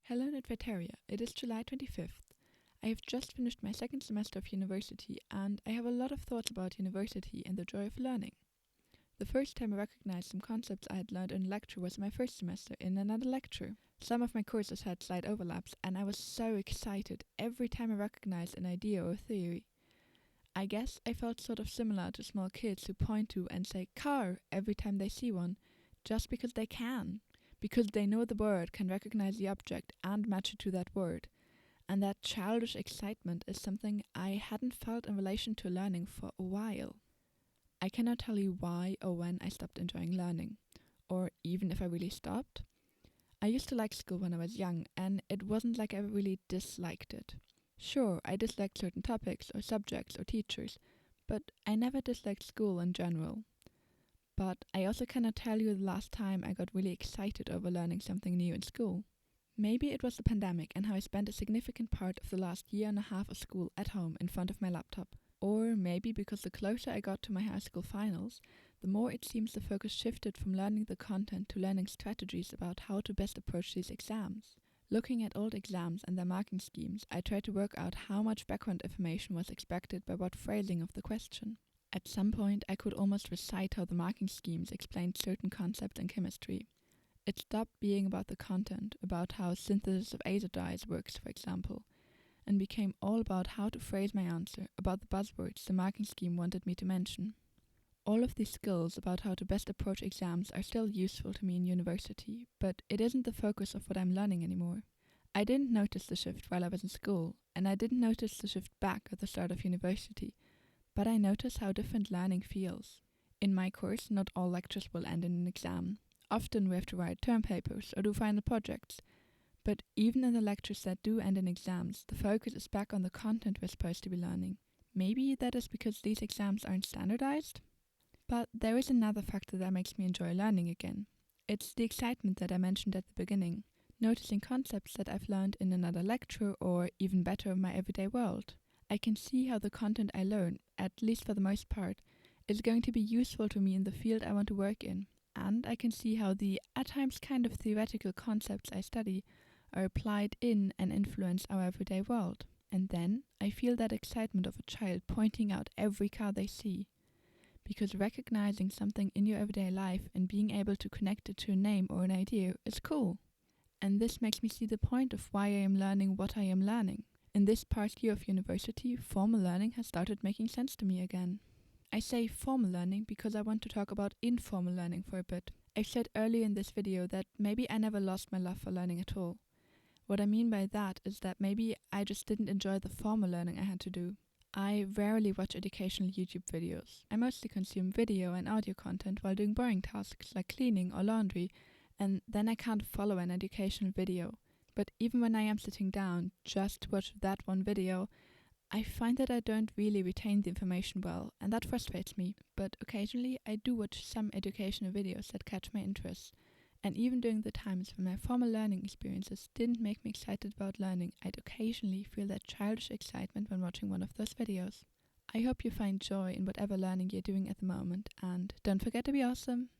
Hello Netveteria, it is July 25th. I have just finished my second semester of university and I have a lot of thoughts about university and the joy of learning. The first time I recognized some concepts I had learned in a lecture was my first semester in another lecture. Some of my courses had slight overlaps and I was so excited every time I recognized an idea or theory. I guess I felt sort of similar to small kids who point to and say car every time they see one, just because they can. Because they know the word, can recognize the object and match it to that word. And that childish excitement is something I hadn't felt in relation to learning for a while. I cannot tell you why or when I stopped enjoying learning, or even if I really stopped. I used to like school when I was young, and it wasn't like I really disliked it. Sure, I disliked certain topics or subjects or teachers, but I never disliked school in general. But I also cannot tell you the last time I got really excited over learning something new in school. Maybe it was the pandemic and how I spent a significant part of the last year and a half of school at home in front of my laptop. Or maybe because the closer I got to my high school finals, the more it seems the focus shifted from learning the content to learning strategies about how to best approach these exams. Looking at old exams and their marking schemes, I tried to work out how much background information was expected by what phrasing of the question. At some point, I could almost recite how the marking schemes explained certain concepts in chemistry. It stopped being about the content, about how synthesis of azides works, for example, and became all about how to phrase my answer, about the buzzwords the marking scheme wanted me to mention. All of these skills about how to best approach exams are still useful to me in university, but it isn't the focus of what I'm learning anymore. I didn't notice the shift while I was in school, and I didn't notice the shift back at the start of university. But I notice how different learning feels. In my course, not all lectures will end in an exam. Often we have to write term papers or do final projects. But even in the lectures that do end in exams, the focus is back on the content we're supposed to be learning. Maybe that is because these exams aren't standardized? But there is another factor that makes me enjoy learning again. It's the excitement that I mentioned at the beginning. Noticing concepts that I've learned in another lecture or, even better, my everyday world. I can see how the content I learn, at least for the most part, is going to be useful to me in the field I want to work in. And I can see how the, at times kind of theoretical concepts I study are applied in and influence our everyday world. And then I feel that excitement of a child pointing out every car they see. Because recognizing something in your everyday life and being able to connect it to a name or an idea is cool. And this makes me see the point of why I am learning what I am learning. In this past year of university, formal learning has started making sense to me again. I say formal learning because I want to talk about informal learning for a bit. I said earlier in this video that maybe I never lost my love for learning at all. What I mean by that is that maybe I just didn't enjoy the formal learning I had to do. I rarely watch educational YouTube videos. I mostly consume video and audio content while doing boring tasks like cleaning or laundry, and then I can't follow an educational video. But even when I am sitting down just to watch that one video, I find that I don't really retain the information well, and that frustrates me. But occasionally I do watch some educational videos that catch my interest. And even during the times when my formal learning experiences didn't make me excited about learning, I'd occasionally feel that childish excitement when watching one of those videos. I hope you find joy in whatever learning you're doing at the moment, and don't forget to be awesome!